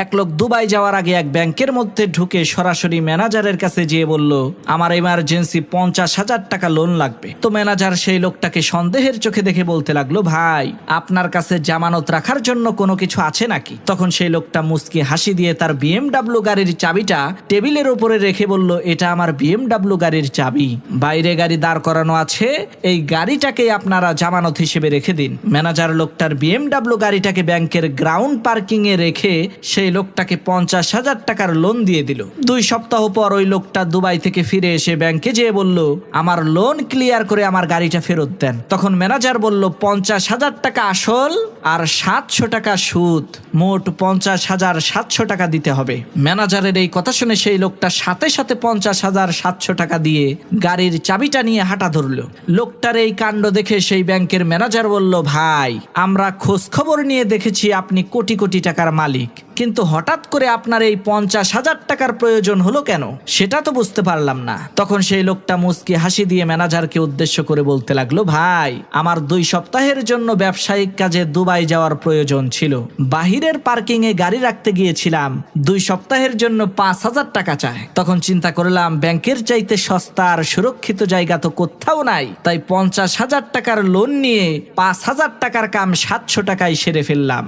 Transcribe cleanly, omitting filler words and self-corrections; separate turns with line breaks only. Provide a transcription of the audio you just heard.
এক লোক দুবাই যাওয়ার আগে এক ব্যাংকের মধ্যে ঢুকে সরাসরি ম্যানেজারের কাছে যেয়ে বলল, আমার ইমার্জেন্সি 50,000 টাকা লোন লাগবে। তো ম্যানেজার সেই লোকটাকে সন্দেহের চোখে দেখে বলতে লাগলো, ভাই আপনার কাছে জামানত রাখার জন্য কোনো কিছু আছে নাকি? তখন সেই লোকটা মুচকি হাসি দিয়ে তার BMW গাড়ির চাবিটা টেবিলের উপরে রেখে বলল, এটা আমার BMW গাড়ির চাবি, বাইরে গাড়ি দাঁড় করানো আছে, এই গাড়িটাকে আপনারা জামানত হিসেবে রেখে দিন। ম্যানেজার লোকটার BMW গাড়িটাকে ব্যাংকের গ্রাউন্ড পার্কিং এ রেখে সেই লোকটাকে 50,000 টাকার লোন দিয়ে দিল। 2 সপ্তাহ পর ওই লোকটা দুবাই থেকে ফিরে এসে ব্যাংকে যেয়ে বলল, আমার লোন ক্লিয়ার করে আমার গাড়িটা ফেরত দেন। তখন ম্যানেজার বলল, 50,000 টাকা আসল আর 700 টাকা সুদ, মোট 50,700 টাকা দিতে হবে। ম্যানেজারের এই কথা শুনে সেই লোকটা সাথে সাথে 50,700 টাকা দিয়ে গাড়ির চাবিটা নিয়ে হাঁটা ধরল। লোকটার এই কাণ্ড দেখে সেই ব্যাংকের ম্যানেজার বলল, ভাই আমরা খোঁজ খবর নিয়ে দেখেছি আপনি কোটি কোটি টাকার মালিক, কিন্তু হঠাৎ করে আপনার এই 50,000 টাকার প্রয়োজন হলো কেন, সেটা তো বুঝতে পারলাম না। তখন সেই লোকটা মুচকি হাসি দিয়ে ম্যানেজারকে উদ্দেশ্য করে বলতে লাগলো, ভাই আমার 2 সপ্তাহের জন্য ব্যবসায়িক কাজে দুবাই যাওয়ার প্রয়োজন ছিল, বাহিরের পার্কিং এ গাড়ি রাখতে গিয়েছিলাম, 2 সপ্তাহের জন্য 5,000 টাকা চায়। তখন চিন্তা করলাম ব্যাংকের চাইতে সস্তা আর সুরক্ষিত জায়গা তো কোথাও নাই, তাই 50,000 টাকার লোন নিয়ে 5,000 টাকার কাম 700 টাকায় সেরে ফেললাম।